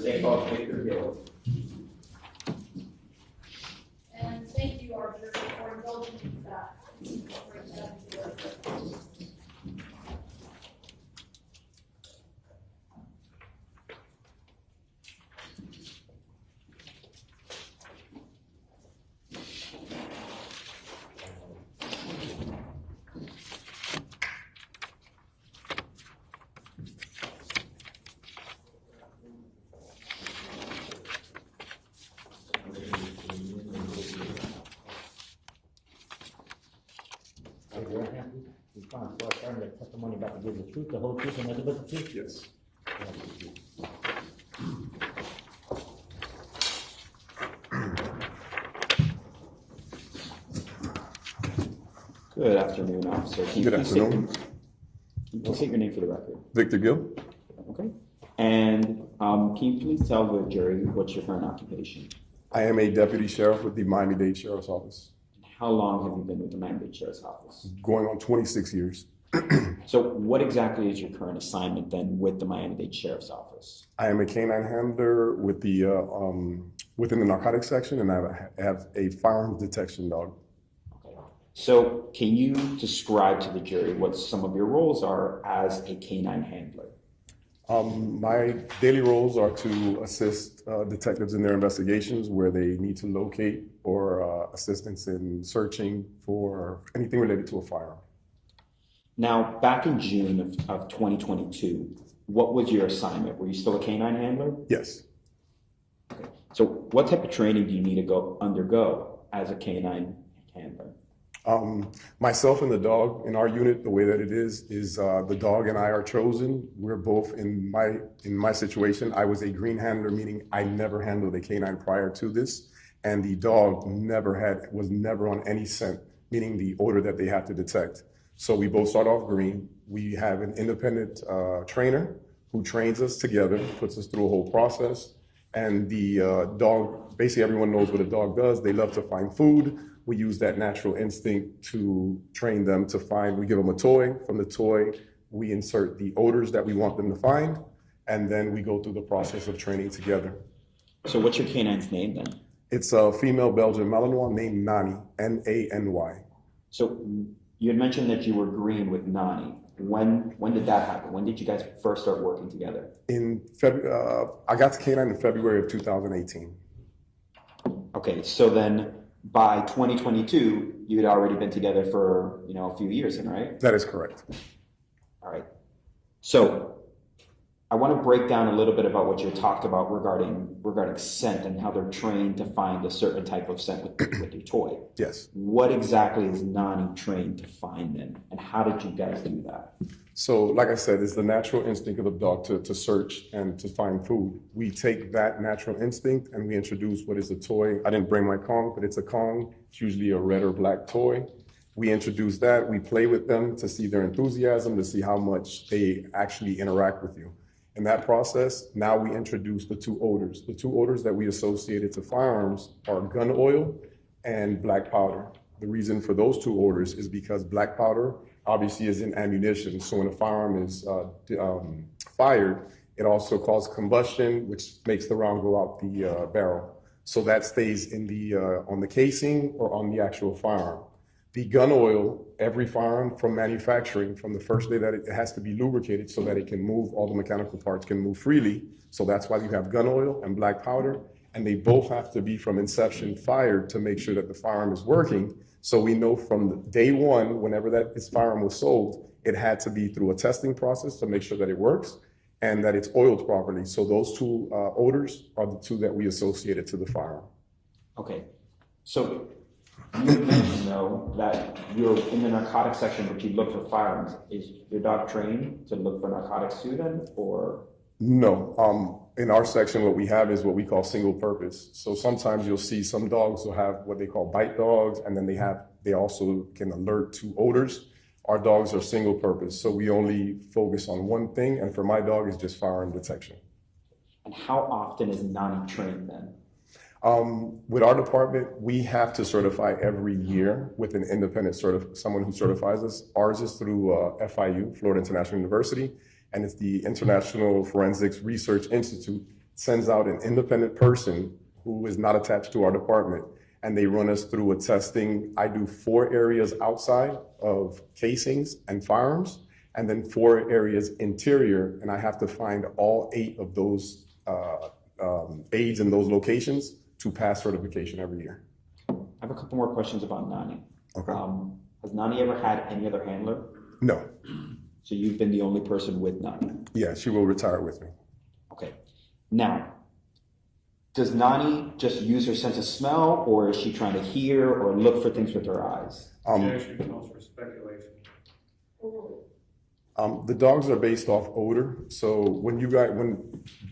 today called Victor Gil. And thank you, our jury, for indulging in that. Testimony about to give the truth, the whole truth, and nothing but the truth? Yes. Good afternoon, officer. Can you Good please state afternoon. Please state your name for the record. Victor Gil. Okay. And can you please tell the jury what's your current occupation? I am a deputy sheriff with the Miami-Dade Sheriff's Office. How long have you been with the Miami-Dade Sheriff's Office? Going on 26 years. So what exactly is your current assignment then with the Miami-Dade Sheriff's Office? I am a canine handler with the within the narcotics section, and I have a firearms detection dog. Okay. So can you describe to the jury what some of your roles are as a canine handler? My daily roles are to assist detectives in their investigations where they need to locate or assistance in searching for anything related to a firearm. Now, back in June of 2022, what was your assignment? Were you still a canine handler? Yes. Okay. So what type of training do you need to undergo as a canine handler? Myself and the dog in our unit, the way that it is the dog and I are chosen. We're both in my situation. I was a green handler, meaning I never handled a canine prior to this, and the dog was never on any scent, meaning the odor that they have to detect. So we both start off green. We have an independent trainer who trains us together, puts us through a whole process, and the dog, basically everyone knows what a dog does. They love to find food. We use that natural instinct to train them to find. We give them a toy. From the toy, we insert the odors that we want them to find, and then we go through the process of training together. So what's your canine's name then? It's a female Belgian Malinois named Nani, N-A-N-Y. So you had mentioned that you were green with Nani. When did that happen? When did you guys first start working together? I got to canine in February of 2018. Okay, so then by 2022, you had already been together for a few years, then, right? That is correct. All right. So I want to break down a little bit about what you talked about regarding scent and how they're trained to find a certain type of scent with your toy. Yes. What exactly is Nani trained to find then, and how did you guys do that? So, like I said, it's the natural instinct of the dog to search and to find food. We take that natural instinct and we introduce what is a toy. I didn't bring my Kong, but it's a Kong. It's usually a red or black toy. We introduce that. We play with them to see their enthusiasm, to see how much they actually interact with you. In that process, now we introduce the two odors. The two odors that we associated to firearms are gun oil and black powder. The reason for those two odors is because black powder obviously is in ammunition. So when a firearm is fired, it also causes combustion, which makes the round go out the barrel. So that stays in on the casing or on the actual firearm. The gun oil, every firearm from manufacturing, from the first day that it has to be lubricated so that it can move, all the mechanical parts can move freely. So that's why you have gun oil and black powder, and they both have to be from inception fired to make sure that the firearm is working. So we know from day one, whenever this firearm was sold, it had to be through a testing process to make sure that it works and that it's oiled properly. So those two odors are the two that we associated to the firearm. Okay, so you mentioned though that you're in the narcotics section, but you look for firearms. Is your dog trained to look for narcotics too then, or? No. In our section, what we have is what we call single purpose. So sometimes you'll see some dogs will have what they call bite dogs, and then they also can alert to odors. Our dogs are single purpose, so we only focus on one thing, and for my dog, it's just firearm detection. And how often is Nani trained then? With our department, we have to certify every year with an independent someone who certifies us. Ours is through FIU, Florida International University, and it's the International Forensics Research Institute. sends out an independent person who is not attached to our department, and they run us through a testing. I do 4 areas outside of casings and firearms, and then 4 areas interior, and I have to find all 8 of those aids in those locations to pass certification every year. I have a couple more questions about Nani. Okay. Has Nani ever had any other handler? No. So you've been the only person with Nani? Yeah, she will retire with me. Okay. Now, does Nani just use her sense of smell, or is she trying to hear or look for things with her eyes? Actually calls for speculation. The dogs are based off odor. So when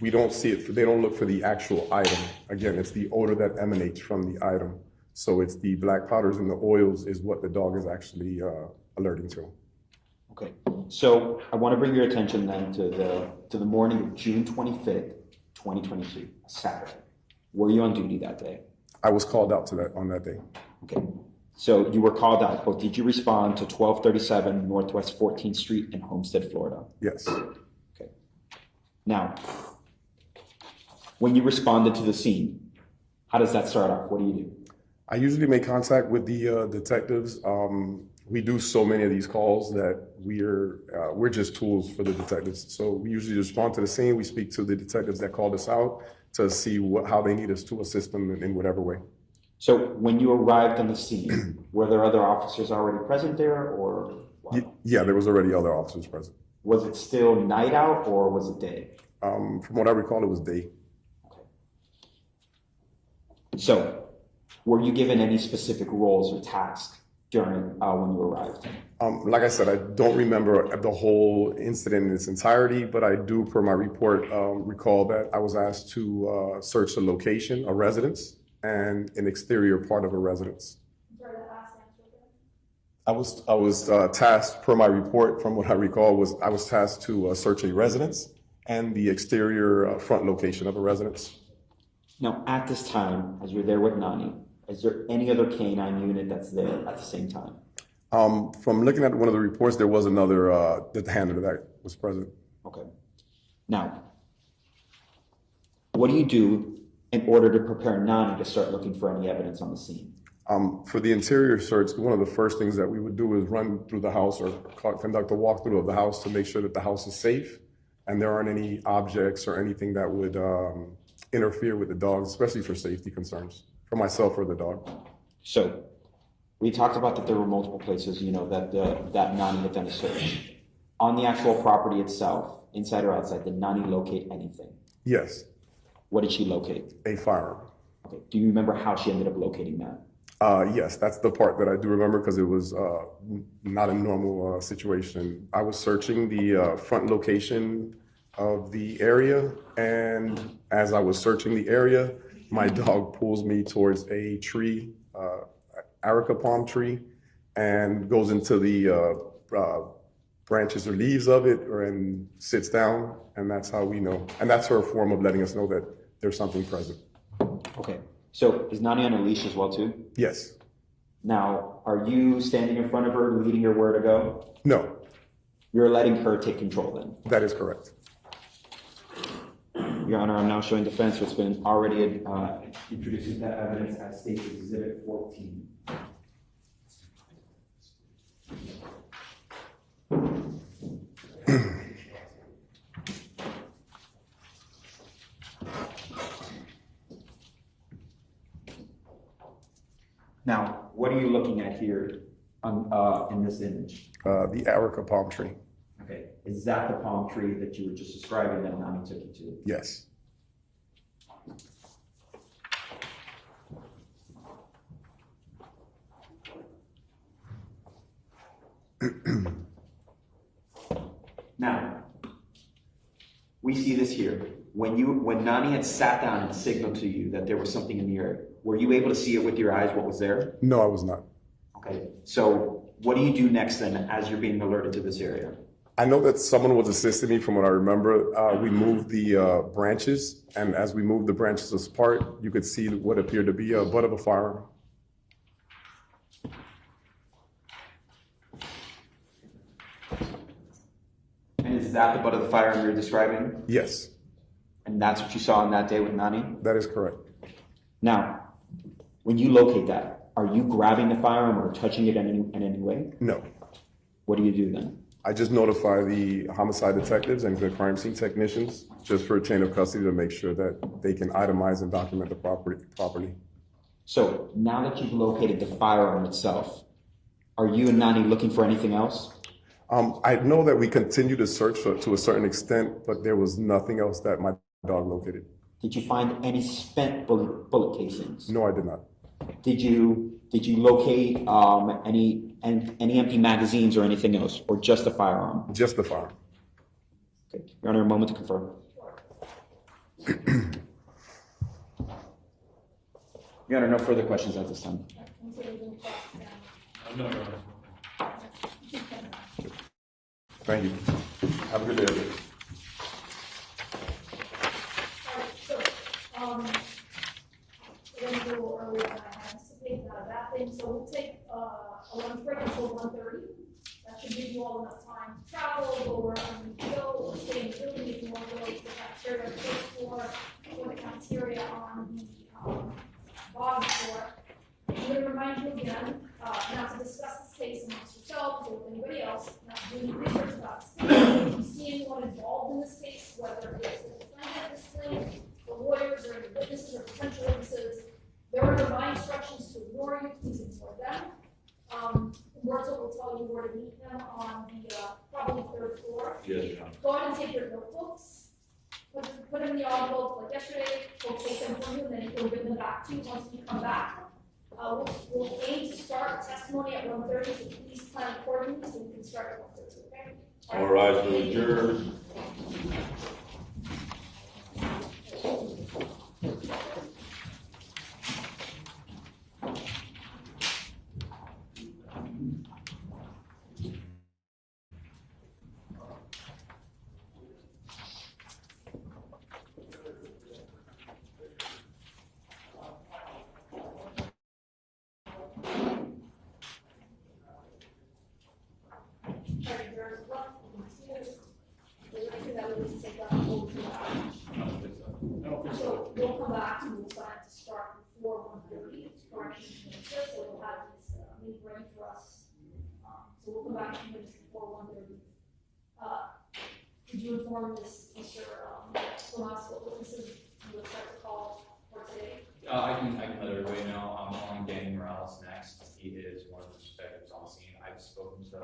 we don't see it, they don't look for the actual item. Again, it's the odor that emanates from the item. So it's the black powders and the oils is what the dog is actually alerting to. Okay. So I want to bring your attention then to the morning of June 25th, 2022, Saturday. Were you on duty that day? I was called out on that day. Okay. So you were called out, but did you respond to 1237 Northwest 14th Street in Homestead, Florida? Yes. Okay. Now, when you responded to the scene, how does that start off? What do you do? I usually make contact with the detectives. We do so many of these calls that we're just tools for the detectives. So we usually respond to the scene. We speak to the detectives that called us out to see how they need us to assist them in whatever way. So when you arrived on the scene, were there other officers already present there, or what? Yeah, there was already other officers present. Was it still night out or was it day? From what I recall, it was day. Okay. So were you given any specific roles or tasks during when you arrived? Like I said, I don't remember the whole incident in its entirety, but I do, per my report, recall that I was asked to search a location, a residence, and an exterior part of a residence. Sorry, that last answer again. I was tasked, per my report, from what I recall, I was tasked to search a residence and the exterior front location of a residence. Now, at this time, as you're there with Nani, is there any other canine unit that's there at the same time? From looking at one of the reports, there was another handler that was present. Okay. Now, what do you do in order to prepare Nani to start looking for any evidence on the scene? For the interior search, one of the first things that we would do is run through the house or conduct a walkthrough of the house to make sure that the house is safe and there aren't any objects or anything that would interfere with the dogs, especially for safety concerns, for myself or the dog. So we talked about that there were multiple places, that Nani had done a search. On the actual property itself, inside or outside, did Nani locate anything? Yes. What did she locate? A firearm. Okay. Do you remember how she ended up locating that? Yes, that's the part that I do remember because it was not a normal situation. I was searching the front location of the area, and as I was searching the area, my dog pulls me towards a tree, areca palm tree, and goes into the branches or leaves of it and sits down, and that's how we know. And that's her form of letting us know that there's something present. Okay. So is Nani on a leash as well too? Yes. Now, are you standing in front of her, leading her where to go? No. You're letting her take control then? That is correct. Your Honor, I'm now showing defense what's been already introducing that evidence as State's Exhibit 14. Now, what are you looking at here in this image? The areca palm tree. Okay, is that the palm tree that you were just describing that Nani took you to? Yes. Now, we see this here. When Nani had sat down and signaled to you that there was something in the area, were you able to see it with your eyes what was there? No, I was not. Okay, so what do you do next then as you're being alerted to this area? I know that someone was assisting me from what I remember. We moved the branches, and as we moved the branches apart, you could see what appeared to be a butt of a firearm. And is that the butt of the firearm you're describing? Yes. And that's what you saw on that day with Nani? That is correct. Now, when you locate that, are you grabbing the firearm or touching it in any way? No. What do you do then? I just notify the homicide detectives and the crime scene technicians just for a chain of custody to make sure that they can itemize and document the property properly. So now that you've located the firearm itself, are you and Nani looking for anything else? I know that we continue to search to a certain extent, but there was nothing else that my dog located. Did you find any spent bullet casings? No, I did not. Did you locate any empty magazines or anything else, or just the firearm? Just the firearm. Okay, Your Honor, a moment to confirm. Your Honor, no further questions at this time. No, Your Honor. Thank you. Have a good day, everybody. We're going to go earlier than I anticipated, not a bad thing, so we'll take a lunch break until 1:30. That should give you all enough time to travel, or go, or stay in the building if you want to go to the cafeteria, or the cafeteria on the bottom floor. I'm going to remind you again, not to discuss this case amongst yourselves or with anybody else, not to do any research about this case. If you see anyone involved in this case, whether it's the defendant at this point, the lawyers or the witnesses or potential witnesses, there are my instructions to ignore you, please ignore them. Umberto will tell you where to meet them on the probably third floor. Yes, Your Honor. Go ahead and take your notebooks. Put them in the envelope like yesterday. We'll take them from you and then we'll give them back to you once we come back. We'll aim to start testimony at 1:30, so please plan accordingly so we can start at 1:30, okay? All rise to adjourn. So we'll come back and we'll plan to start before 1:30. Corrections minister, so we'll have this meeting ready for us. So we'll come back to you just before 1:30. Could you inform this, Mr. Lamas, what witnesses you would like to call for today? I can let everybody know. I'm calling Danny Morales next. He is one of the suspects on scene. I've spoken to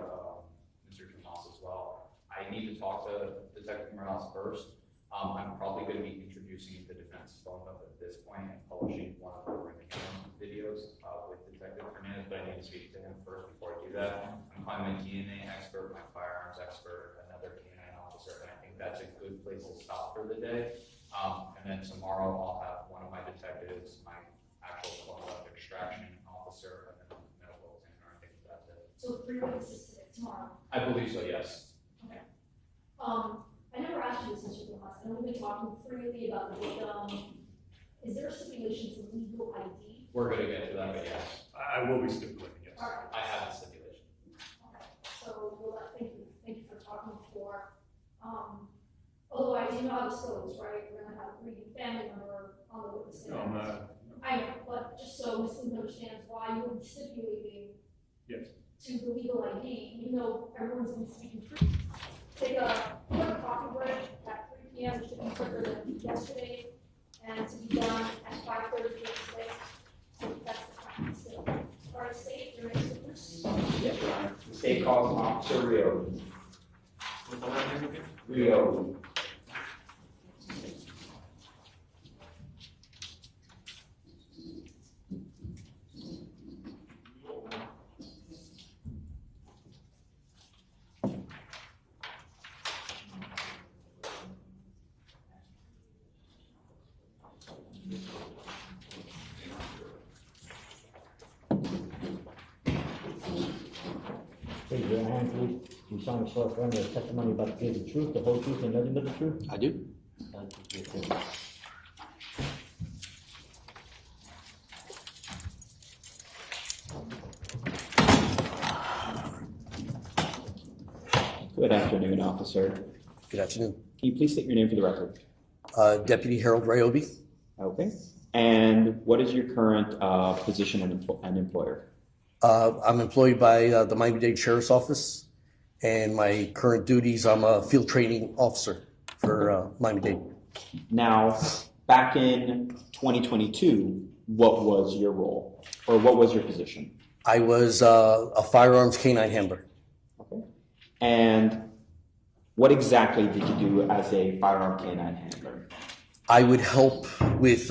Mr. Tomas as well. I need to talk to Detective Morales first. I'm probably going to be introducing the defense phone up at this point and publishing one of the ring camera videos with Detective Jimenez, but I need to speak to him first before I do that. I'm calling my DNA expert, my firearms expert, another canine officer, and I think that's a good place to stop for the day. And then tomorrow I'll have one of my detectives, my actual extraction officer, and then a medical examiner. I think that's it. So 3 witnesses today, tomorrow. I believe so, yes. Okay. I never asked you this, Mr. Tomas. I know we've been talking freely about the victim. Is there a stipulation to legal ID? We're going to get to that, but yes. I will be stipulating, yes. All right. I have a stipulation. Okay. So we'll thank you for talking before. Otherwise, you know how this goes, right? We're gonna have a grieving family member on the witness stand. No, I'm not. I know, but just so Ms. Lee understands why you would be stipulating Yes. to the legal ID, even though everyone's been speaking free. Take a quick coffee break at 3 p.m., which should be quicker than yesterday, and to be done at 5:30 today. So that's the time. So, all right, State, your next witness. Yes, Your Honor. The state calls Officer Ryobi. What's the last name again? Ryobi. Raise your hand, please. You solemnly swear affirm that the testimony about to give the truth, the whole truth, and nothing but the truth? I do. Thank you for your service. Good afternoon, officer. Good afternoon. Can you please state your name for the record? Deputy Harold Ryobi. Okay. And what is your current position and employer? I'm employed by the Miami-Dade Sheriff's Office, and my current duties, I'm a field training officer for Miami-Dade. Now, back in 2022, what was your role, or what was your position? I was a firearms canine handler. Okay. And what exactly did you do as a firearm canine handler? I would help with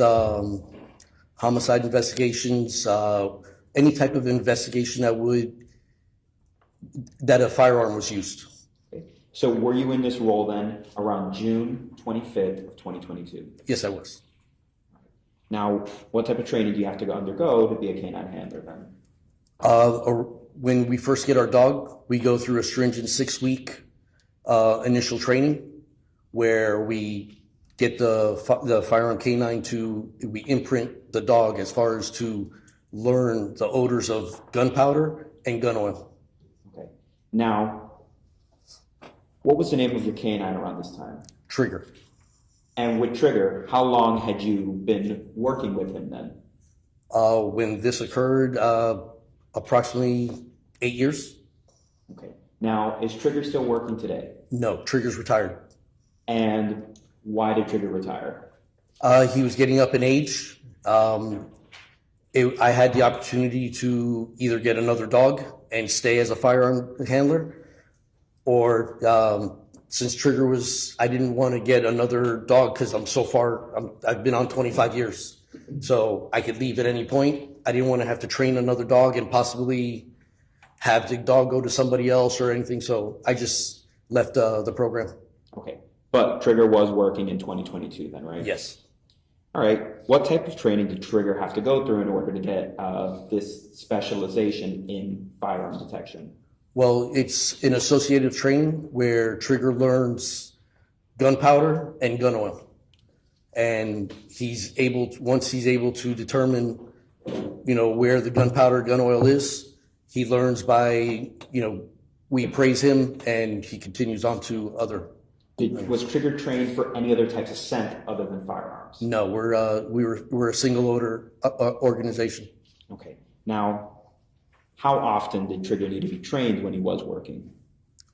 homicide investigations, any type of investigation that a firearm was used. Okay. So were you in this role then around June 25th of 2022? Yes, I was. Now, what type of training do you have to undergo to be a canine handler then? When we first get our dog, we go through a stringent 6-week initial training where we get the firearm canine we imprint the dog as far as to learn the odors of gunpowder and gun oil. Okay. Now, what was the name of your canine around this time? Trigger. And with Trigger, how long had you been working with him then? When this occurred, approximately 8 years. Okay. Now, is Trigger still working today? No, Trigger's retired. And why did Trigger retire? He was getting up in age. I had the opportunity to either get another dog and stay as a firearm handler, or since Trigger I didn't want to get another dog because I've been on 25 years. So I could leave at any point. I didn't want to have to train another dog and possibly have the dog go to somebody else or anything. So I just left the program. Okay. But Trigger was working in 2022 then, right? Yes. All right. What type of training did Trigger have to go through in order to get this specialization in firearm detection? Well, it's an associative training where Trigger learns gunpowder and gun oil. And once he's able to determine, where the gunpowder, gun oil is, he learns by, we praise him and he continues on to other. Was Trigger trained for any other types of scent other than firearms? No, we're a single odor organization. Okay. Now, how often did Trigger need to be trained when he was working?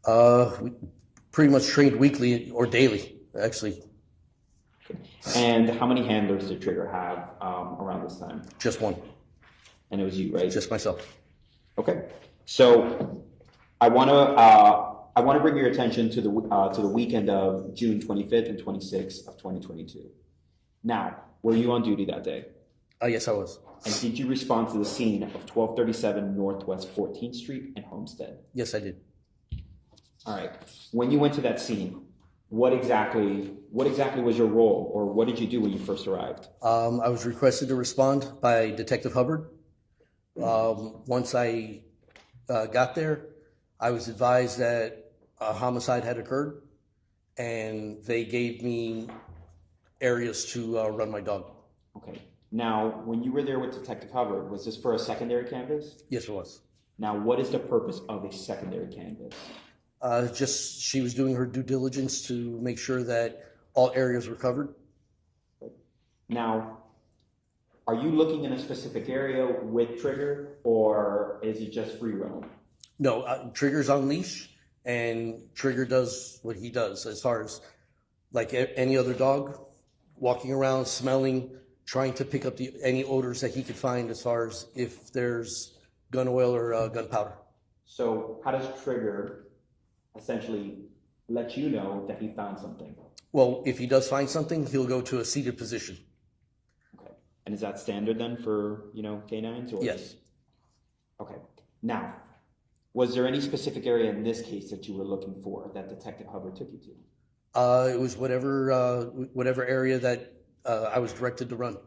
We pretty much trained weekly or daily, actually. Okay. And how many handlers did Trigger have around this time? Just one. And it was you, right? Just myself. Okay. So I want to bring your attention to the weekend of June 25th and 26th of 2022. Now, were you on duty that day? Yes, I was. And did you respond to the scene of 1237 Northwest 14th Street in Homestead? Yes, I did. All right. When you went to that scene, what exactly was your role, or what did you do when you first arrived? I was requested to respond by Detective Hubbard. Once I got there, I was advised that a homicide had occurred, and they gave me areas to run my dog. Okay. Now, when you were there with Detective Hubbard, was this for a secondary canvass? Yes, it was. Now, what is the purpose of a secondary canvass? Just she was doing her due diligence to make sure that all areas were covered. Now, are you looking in a specific area with Trigger, or is it just free roam? No, Trigger's on leash, and Trigger does what he does as far as like any other dog, walking around, smelling, trying to pick up any odors that he could find as far as if there's gun oil or gunpowder. So how does Trigger essentially let you know that he found something? Well, if he does find something, he'll go to a seated position. Okay. And is that standard then for, canines? Or? Yes. Okay. Now, was there any specific area in this case that you were looking for that Detective Hubbard took you to? It was whatever area that I was directed to run.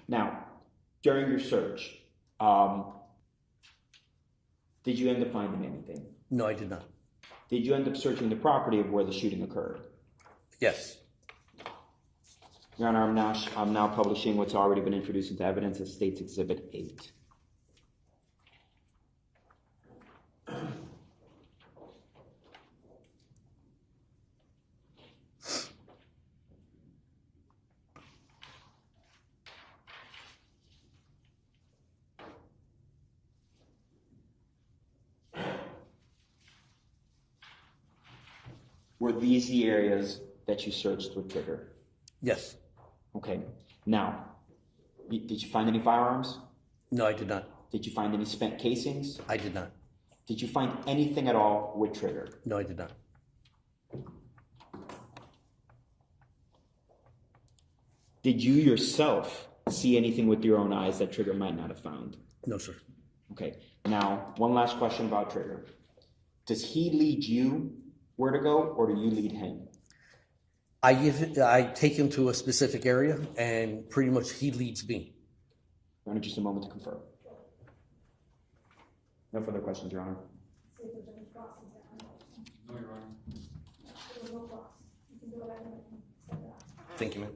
Now, during your search, did you end up finding anything? No, I did not. Did you end up searching the property of where the shooting occurred? Yes. Your Honor, I'm now publishing what's already been introduced into evidence as State's Exhibit 8. were these the areas that you searched with trigger? Yes. Okay. Now, did you find any firearms? No, I did not. Did you find any spent casings? I did not. Did you find anything at all with trigger? No, I did not. Did you yourself see anything with your own eyes that trigger might not have found? No, sir. Okay. Now, one last question about trigger. Does he lead you where to go, or do you lead him? I take him to a specific area, and pretty much he leads me. Your Honor, just a moment to confirm. No further questions, Your Honor. See if there's any crossings there. No, Your Honor. There was no cross. You can go ahead and set that. Thank you, man.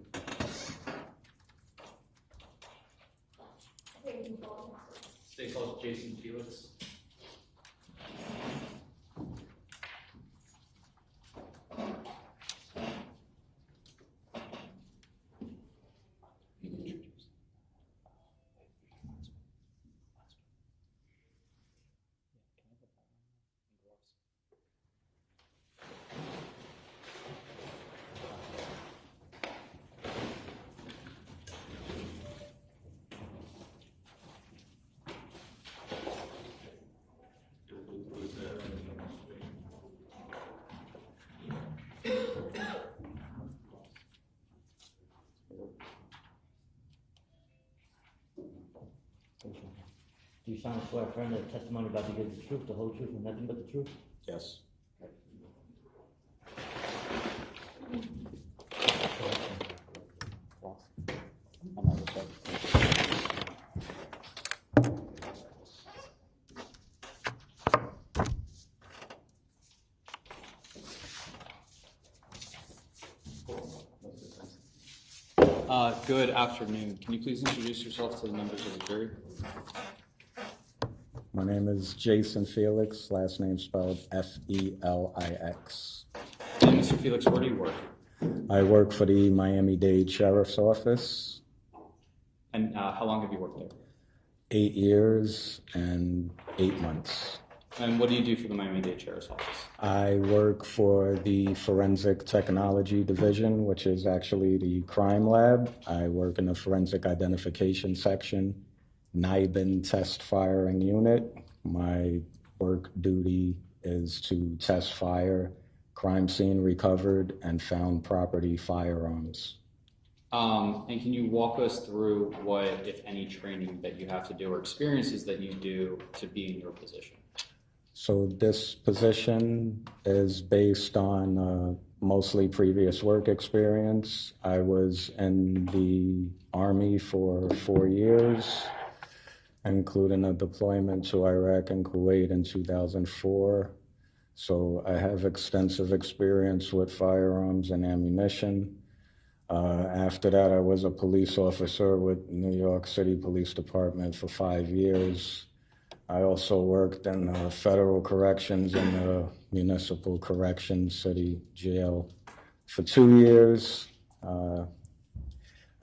Okay, you can go ahead. Stay close, Jason Felix. Do you sign a swear affirm that the testimony about to give the truth, the whole truth, and nothing but the truth? Yes. Good afternoon. Can you please introduce yourself to the members of the jury? My name is Jason Felix, last name spelled Felix. And Mr. Felix, where do you work? I work for the Miami-Dade Sheriff's Office. And how long have you worked there? 8 years and 8 months. And what do you do for the Miami-Dade Sheriff's Office? I work for the Forensic Technology Division, which is actually the crime lab. I work in the Forensic Identification Section, NIBIN Test Firing Unit. My work duty is to test fire, crime scene recovered, and found property firearms. And can you walk us through what, if any, training that you have to do or experiences that you do to be in your position? So this position is based on mostly previous work experience. I was in the Army for 4 years, including a deployment to Iraq and Kuwait in 2004. So I have extensive experience with firearms and ammunition. After that, I was a police officer with New York City Police Department for 5 years. I also worked in federal corrections in the municipal corrections city jail for 2 years.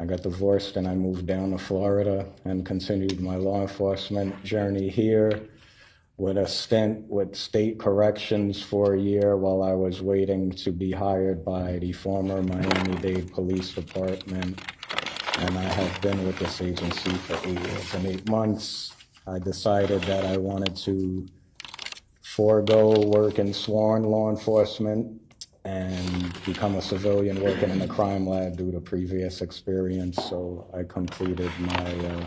I got divorced and I moved down to Florida and continued my law enforcement journey here with a stint with state corrections for a year while I was waiting to be hired by the former Miami-Dade Police Department. And I have been with this agency for 8 years and 8 months. I decided that I wanted to forego work in sworn law enforcement and become a civilian working in a crime lab due to previous experience. So I completed my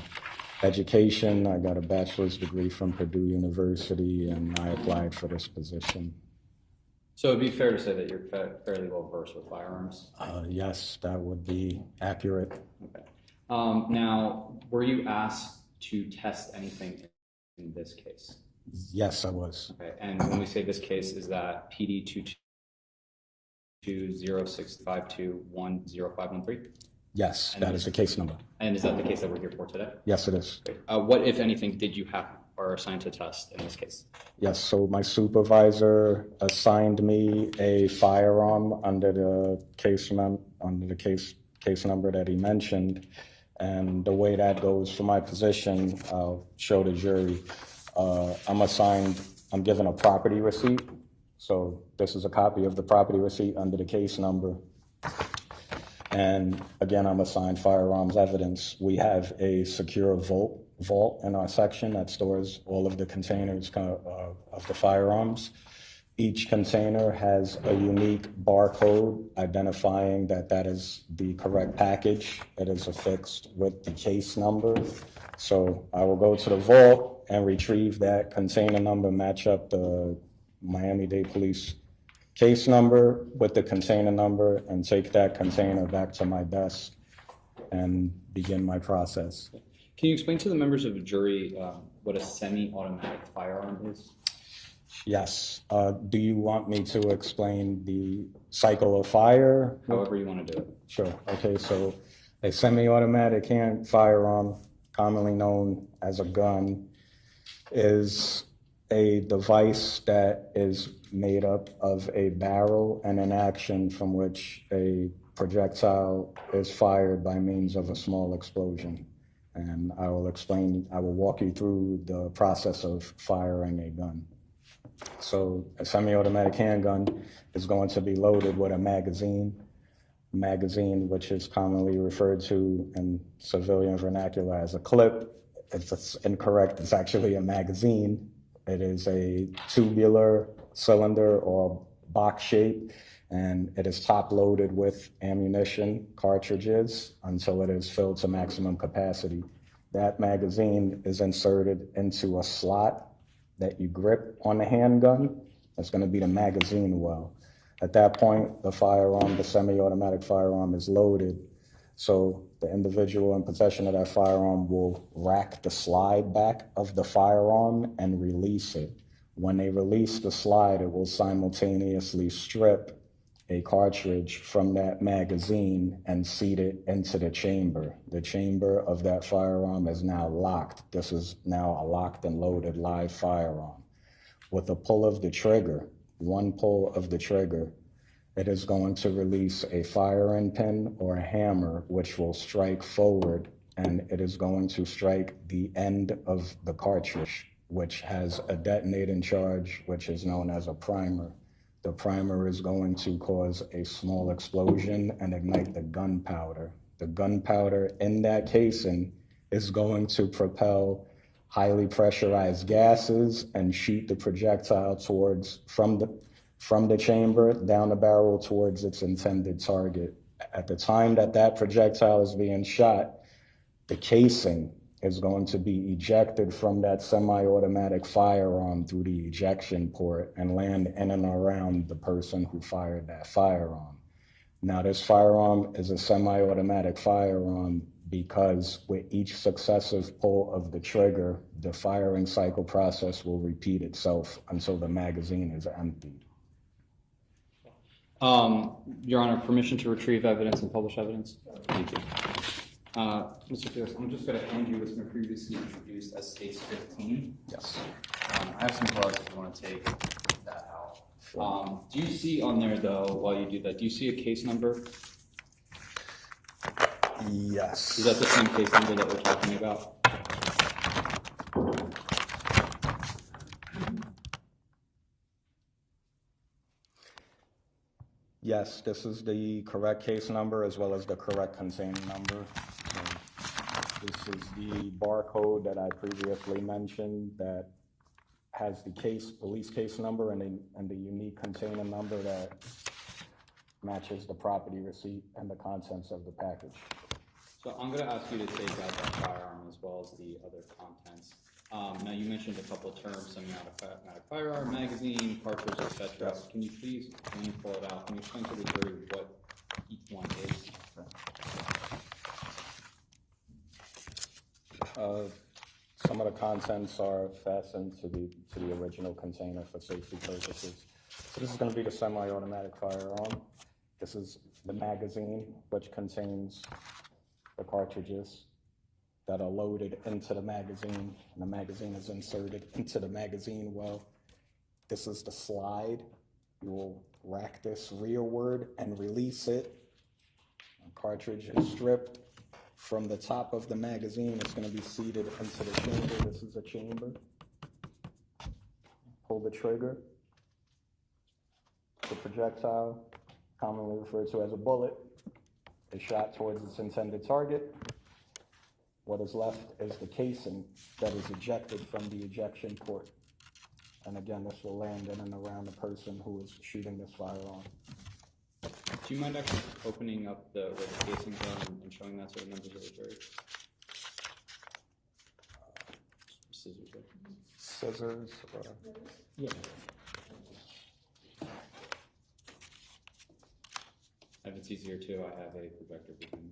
education. I got a bachelor's degree from Purdue University, and I applied for this position. So it'd be fair to say that you're fairly well versed with firearms? Yes, that would be accurate. Okay. Now, were you asked to test anything in this case? Yes, I was. Okay, and when we say this case, is that PD 22065210513? Yes, And that is the case number. And is that the case that we're here for today? Yes, it is. Okay. What, if anything, did you have or assigned to test in this case? Yes, so my supervisor assigned me a firearm under the case number that he mentioned. And the way that goes for my position, I'll show the jury. I'm given a property receipt. So this is a copy of the property receipt under the case number. And again, I'm assigned firearms evidence. We have a secure vault in our section that stores all of the containers of the firearms. Each container has a unique barcode identifying that that is the correct package. It is affixed with the case number. So I will go to the vault and retrieve that container number, match up the Miami-Dade Police case number with the container number, and take that container back to my desk and begin my process. Can you explain to the members of the jury what a semi-automatic firearm is? Yes. Do you want me to explain the cycle of fire? However you want to do it. Sure. Okay, so a semi-automatic hand firearm, commonly known as a gun, is a device that is made up of a barrel and an action from which a projectile is fired by means of a small explosion. And I will walk you through the process of firing a gun. So a semi-automatic handgun is going to be loaded with a magazine, which is commonly referred to in civilian vernacular as a clip. If it's incorrect, it's actually a magazine. It is a tubular cylinder or box shape, and it is top loaded with ammunition cartridges until it is filled to maximum capacity. That magazine is inserted into a slot that you grip on the handgun. That's going to be the magazine well. At that point, the semi-automatic firearm is loaded. So the individual in possession of that firearm will rack the slide back of the firearm and release it. When they release the slide, it will simultaneously strip a cartridge from that magazine and seat it into the chamber. The chamber of that firearm is now locked. This is now a locked and loaded live firearm. With a pull of the trigger, one pull of the trigger, it is going to release a firing pin or a hammer, which will strike forward, and it is going to strike the end of the cartridge, which has a detonating charge, which is known as a primer. The primer is going to cause a small explosion and ignite the gunpowder. The gunpowder in that casing is going to propel highly pressurized gases and shoot the projectile from the chamber down the barrel towards its intended target. At the time that projectile is being shot, the casing is going to be ejected from that semi-automatic firearm through the ejection port and land in and around the person who fired that firearm. Now, this firearm is a semi-automatic firearm because with each successive pull of the trigger, the firing cycle process will repeat itself until the magazine is emptied. Your Honor, permission to retrieve evidence and publish evidence? Thank you. Mr. Felix, I'm just going to hand you what's been previously introduced as case 15. Yes. I have some cards if you want to take that out. Do you see on there, though, while you do that, do you see a case number? Yes. Is that the same case number that we're talking about? Yes, this is the correct case number as well as the correct container number. This is the barcode that I previously mentioned that has the police case number and the unique container number that matches the property receipt and the contents of the package. So I'm going to ask you to take out that firearm as well as the other contents. Now you mentioned a couple of terms, semi-automatic firearm, magazine, cartridge, etc. Yes. Can you please, when you pull it out, can you explain to the jury what each one is? Some of the contents are fastened to the original container for safety purposes. So this is going to be the semi-automatic firearm. This is the magazine, which contains the cartridges that are loaded into the magazine, and the magazine is inserted into the magazine well. This is the slide. You will rack this rearward and release it. The cartridge is stripped. From the top of the magazine, it's going to be seated into the chamber. This is a chamber. Pull the trigger, the projectile, commonly referred to as a bullet, is shot towards its intended target. What is left is the casing that is ejected from the ejection port. And again, this will land in and around the person who is shooting this firearm. Do you mind actually opening up where the casings are and showing that to the members of the jury? Scissors. Right? Scissors. Yeah. If it's easier too, I have a projector behind me.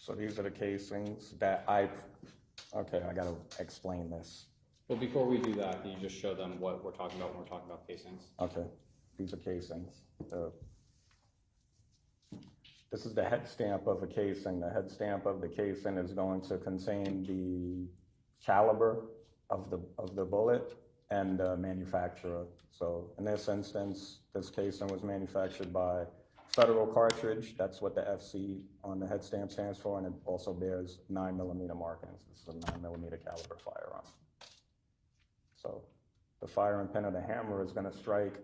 So these are the casings that okay, I gotta explain this. Well, before we do that, can you just show them what we're talking about when we're talking about casings? Okay, these are casings. This is the head stamp of a casing. The head stamp of the casing is going to contain the caliber of the bullet and the manufacturer. So in this instance, this casing was manufactured by Federal Cartridge. That's what the FC on the head stamp stands for, and it also bears 9mm markings. This is a 9mm caliber firearm. So the firing pin of the hammer is going to strike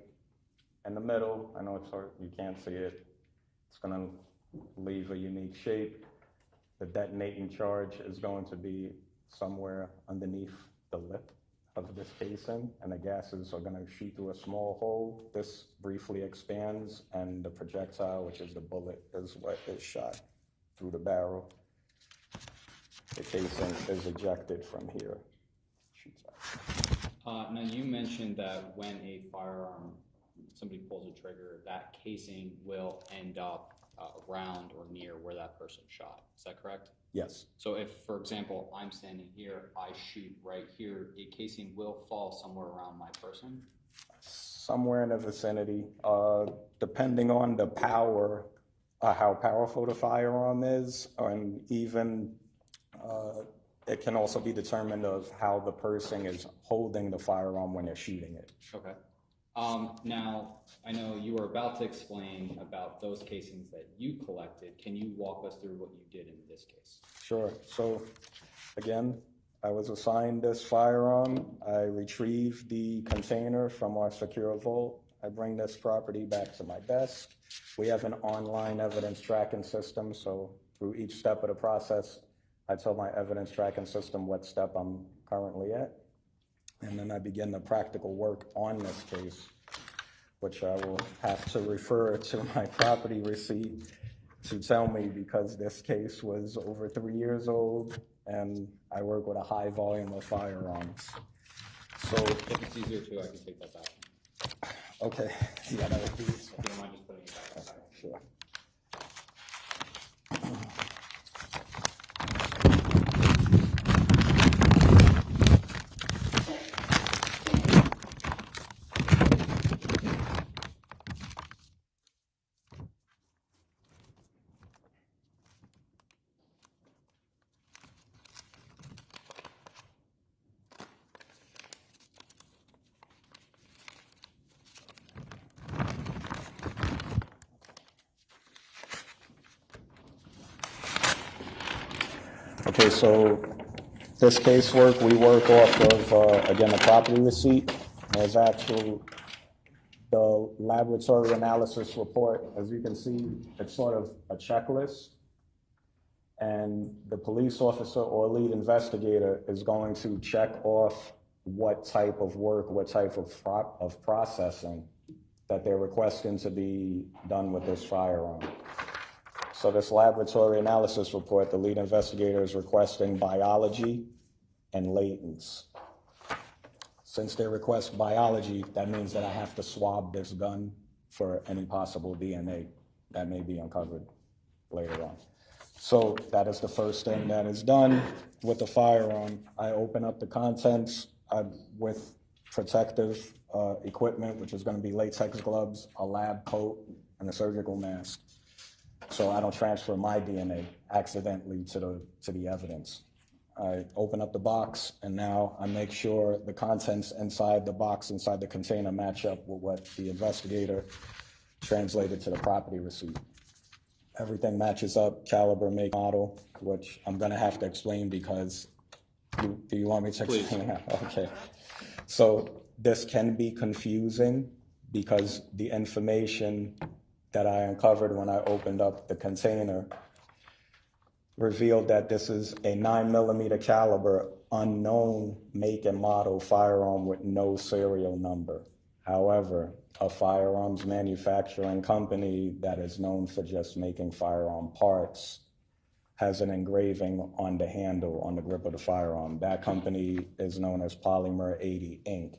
in the middle. I know it's hard, you can't see it. It's going to leave a unique shape. The detonating charge is going to be somewhere underneath the lip of this casing, and the gases are going to shoot through a small hole. This briefly expands, and the projectile, which is the bullet, is what is shot through the barrel. The casing is ejected from here. Shoots out. Now you mentioned that when a firearm, somebody pulls a trigger, that casing will end up around or near where that person shot. Is that correct? Yes. So if, for example, I'm standing here, I shoot right here, a casing will fall somewhere around my person? Somewhere in the vicinity, depending on the power, how powerful the firearm is, and even it can also be determined of how the person is holding the firearm when they're shooting it. Okay. Now, I know you were about to explain about those casings that you collected. Can you walk us through what you did in this case? Sure. So, again, I was assigned this firearm. I retrieved the container from our secure vault. I bring this property back to my desk. We have an online evidence tracking system, so through each step of the process, I tell my evidence tracking system what step I'm currently at. And then I begin the practical work on this case, which I will have to refer to my property receipt to tell me, because this case was over 3 years old and I work with a high volume of firearms. So if it's easier to, I can take that back. Okay, yeah, that would be. If you don't mind just putting it back aside. Sure. Okay, so this casework, we work off of, again, the property receipt. There's actually the laboratory analysis report. As you can see, it's sort of a checklist. And the police officer or lead investigator is going to check off what type of work, what type of processing that they're requesting to be done with this firearm. So this laboratory analysis report, the lead investigator is requesting biology and latents. Since they request biology, that means that I have to swab this gun for any possible DNA that may be uncovered later on. So that is the first thing that is done with the firearm. I open up the contents with protective equipment, which is going to be latex gloves, a lab coat, and a surgical mask. So I don't transfer my DNA accidentally to the evidence. I open up the box, and now I make sure the contents inside the box, inside the container, match up with what the investigator translated to the property receipt. Everything matches up, caliber, make, model, which I'm gonna have to explain because, do you want me to explain that? Okay. So this can be confusing because the information that I uncovered when I opened up the container revealed that this is a 9mm caliber, unknown make and model firearm with no serial number. However, a firearms manufacturing company that is known for just making firearm parts has an engraving on the handle, on the grip of the firearm. That company is known as Polymer 80 Inc.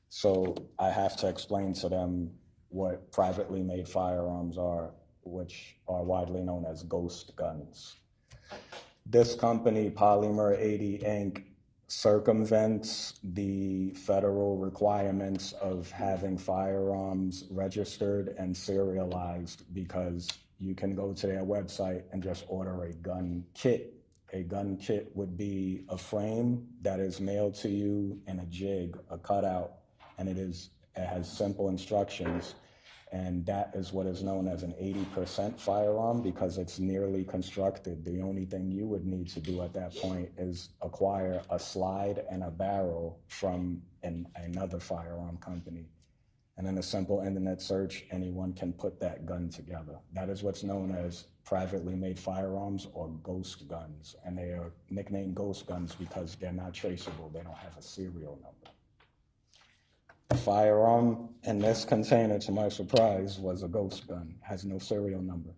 So I have to explain to them what privately made firearms are, which are widely known as ghost guns. This company, Polymer 80 Inc., circumvents the federal requirements of having firearms registered and serialized because you can go to their website and just order a gun kit. A gun kit would be a frame that is mailed to you in a jig, a cutout, and it has simple instructions. And that is what is known as an 80% firearm because it's nearly constructed. The only thing you would need to do at that point is acquire a slide and a barrel from another firearm company. And in a simple internet search, anyone can put that gun together. That is what's known as privately made firearms or ghost guns. And they are nicknamed ghost guns because they're not traceable. They don't have a serial number. The firearm in this container, to my surprise, was a ghost gun, has no serial number.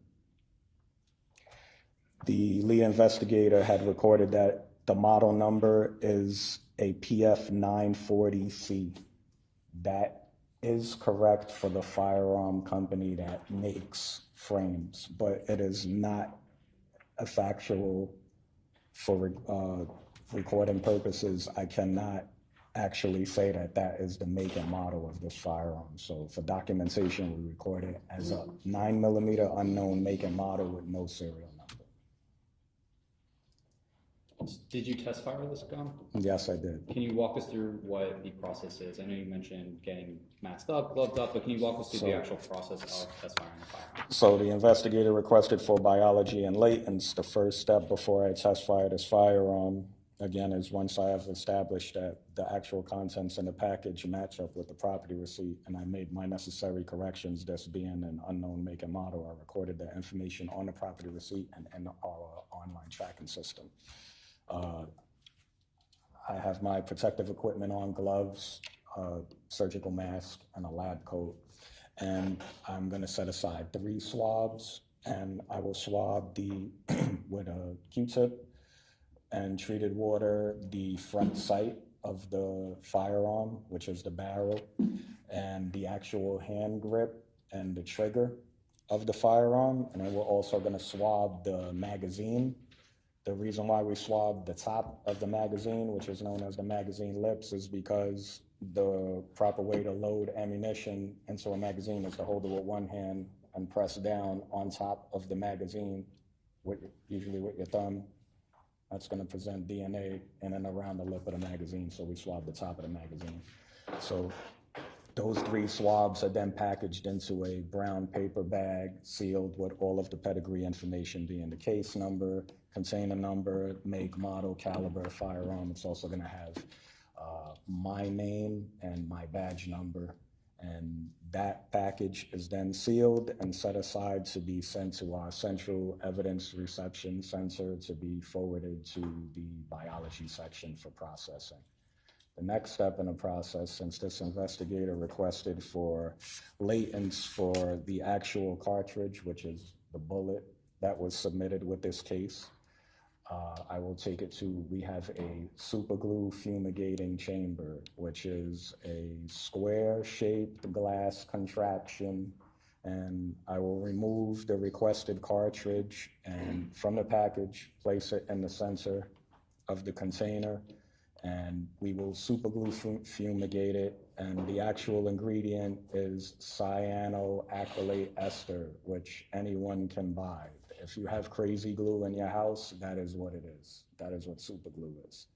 The lead investigator had recorded that the model number is a PF940C. That is correct for the firearm company that makes frames, but it is not a factual for recording purposes. I cannot actually say that that is the make and model of this firearm. So for documentation, we record it as a 9mm unknown make and model with no serial number. Did you test fire this gun? Yes, I did. Can you walk us through what the process is? I know you mentioned getting masked up, gloved up, but can you walk us through the actual process of test firing the firearm? So the investigator requested for biology and latents. The first step before I test fire this firearm, again, is once I have established that the actual contents in the package match up with the property receipt, and I made my necessary corrections, this being an unknown make and model, I recorded that information on the property receipt and in our online tracking system. I have my protective equipment on, gloves, surgical mask, and a lab coat. And I'm gonna set aside 3 swabs, and I will swab with a Q-tip and treated water the front sight of the firearm, which is the barrel, and the actual hand grip and the trigger of the firearm. And then we're also gonna swab the magazine. The reason why we swab the top of the magazine, which is known as the magazine lips, is because the proper way to load ammunition into a magazine is to hold it with one hand and press down on top of the magazine, usually with your thumb. That's going to present DNA in and around the lip of the magazine, so we swab the top of the magazine. So those 3 swabs are then packaged into a brown paper bag, sealed with all of the pedigree information being the case number, container number, make, model, caliber, firearm. It's also going to have my name and my badge number. And that package is then sealed and set aside to be sent to our central evidence reception center to be forwarded to the biology section for processing. The next step in the process, since this investigator requested for latents for the actual cartridge, which is the bullet that was submitted with this case, I will take it to, we have a super glue fumigating chamber, which is a square shaped glass contraption and I will remove the requested cartridge and from the package, place it in the center of the container, and we will superglue fumigate it. And the actual ingredient is cyanoacrylate ester, which anyone can buy. If you have crazy glue in your house, that is what it is. That is what superglue is.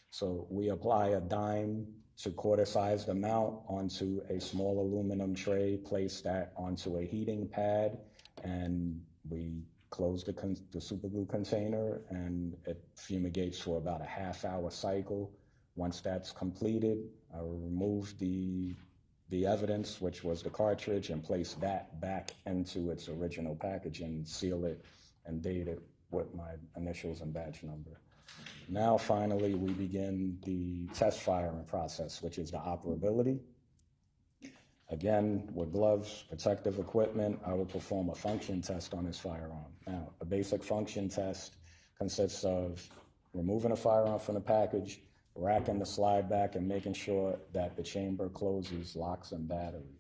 So we apply a dime to quarter-sized amount onto a small aluminum tray, place that onto a heating pad, and we close the superglue container, and it fumigates for about a half-hour cycle. Once that's completed, I will remove the evidence, which was the cartridge, and place that back into its original packaging, seal it, and date it with my initials and batch number. Now, finally, we begin the test firing process, which is the operability. Again, with gloves, protective equipment, I will perform a function test on this firearm. Now, a basic function test consists of removing the firearm from the package, racking the slide back, and making sure that the chamber closes, locks, and battery.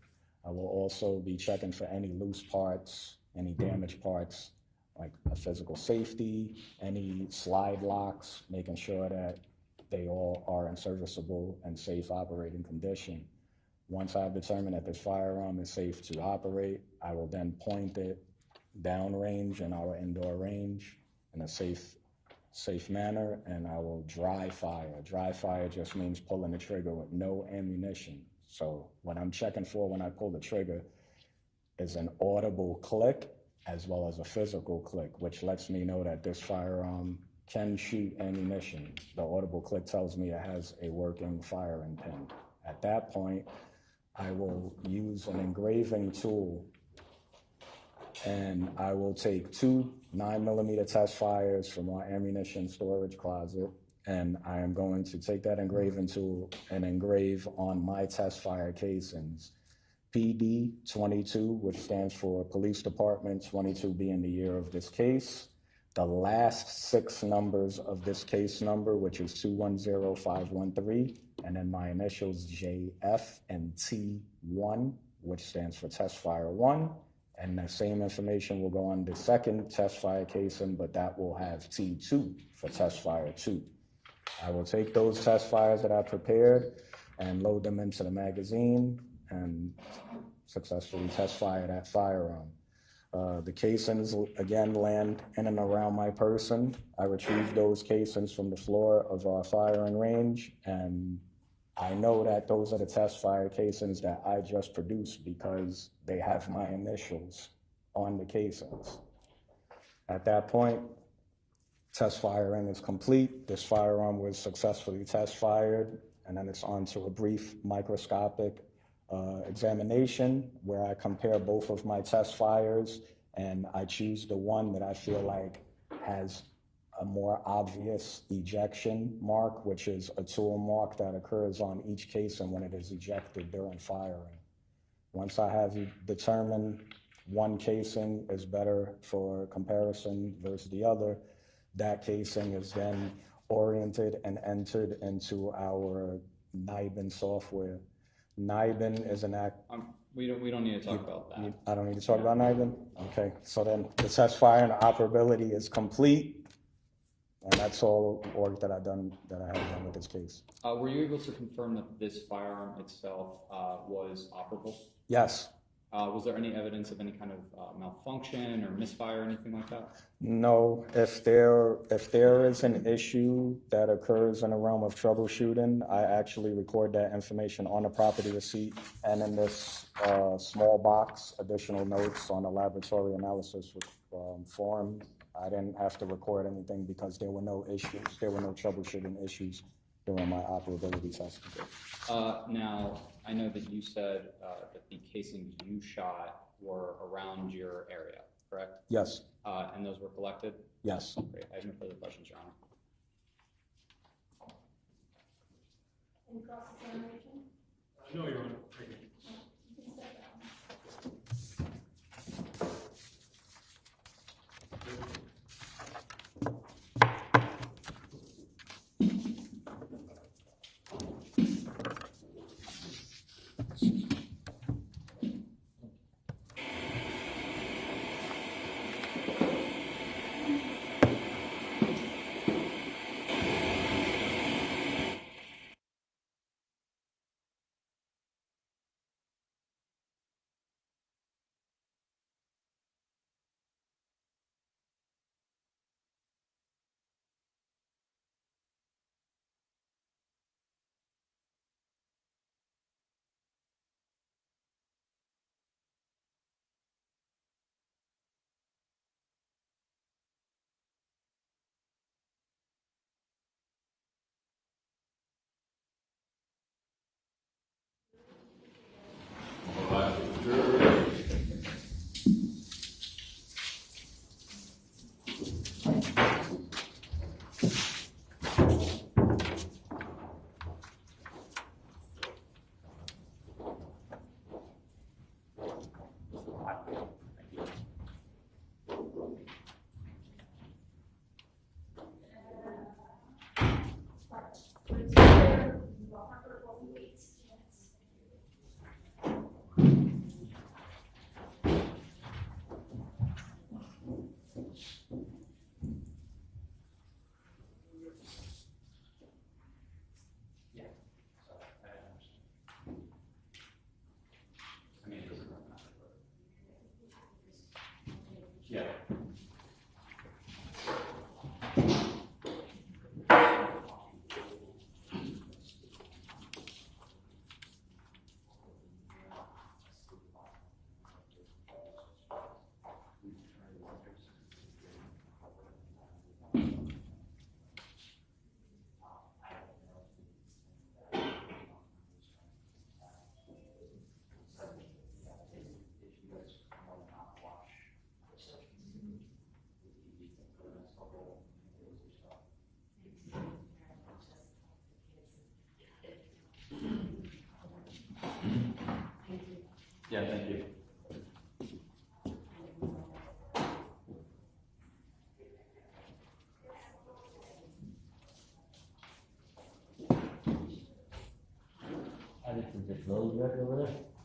I will also be checking for any loose parts, any damaged parts, like a physical safety, any slide locks, making sure that they all are in serviceable and safe operating condition. Once I've determined that this firearm is safe to operate, I will then point it downrange in our indoor range in a safe manner, and I will dry fire. Dry fire just means pulling the trigger with no ammunition. So what I'm checking for when I pull the trigger is an audible click as well as a physical click, which lets me know that this firearm can shoot ammunition. The audible click tells me it has a working firing pin. At that point, I will use an engraving tool, and I will take 2 9mm test fires from our ammunition storage closet, and I am going to take that engraving tool and engrave on my test fire casings PD 22, which stands for Police Department, 22 being the year of this case, the last 6 numbers of this case number, which is 210513, and then my initials JF and T1, which stands for Test Fire 1, and the same information will go on the second test fire casing, but that will have T2 for Test Fire 2. I will take those test fires that I prepared and load them into the magazine and successfully test fire that firearm. The casings, again, land in and around my person. I retrieve those casings from the floor of our firing range, and I know that those are the test fire casings that I just produced because they have my initials on the casings. At that point, test firing is complete. This firearm was successfully test fired, and then it's on to a brief microscopic examination where I compare both of my test fires, and I choose the one that I feel like has a more obvious ejection mark, which is a tool mark that occurs on each casing when it is ejected during firing. Once I have determined one casing is better for comparison versus the other, that casing is then oriented and entered into our NIBIN software. NIBIN is an act. We don't need to talk about that. I don't need to talk about NIBIN? Okay, so then the test fire and operability is complete, and that's all work that I have done with this case. Were you able to confirm that this firearm itself was operable? Yes. Was there any evidence of any kind of malfunction or misfire or anything like that? No. If there is an issue that occurs in the realm of troubleshooting, I actually record that information on the property receipt and in this small box, additional notes on the laboratory analysis form. I didn't have to record anything because there were no issues. There were no troubleshooting issues during my operability testing. Now, I know that you said that the casings you shot were around your area, correct? Yes. And those were collected? Yes. Great. I have no further questions, Your Honor. Any cross-examination? No, Your Honor. Thank you. You can step down. But it's there, about 100 we wait. I mean, it doesn't really matter, but. Yeah. Yeah, thank you. I just close right over there.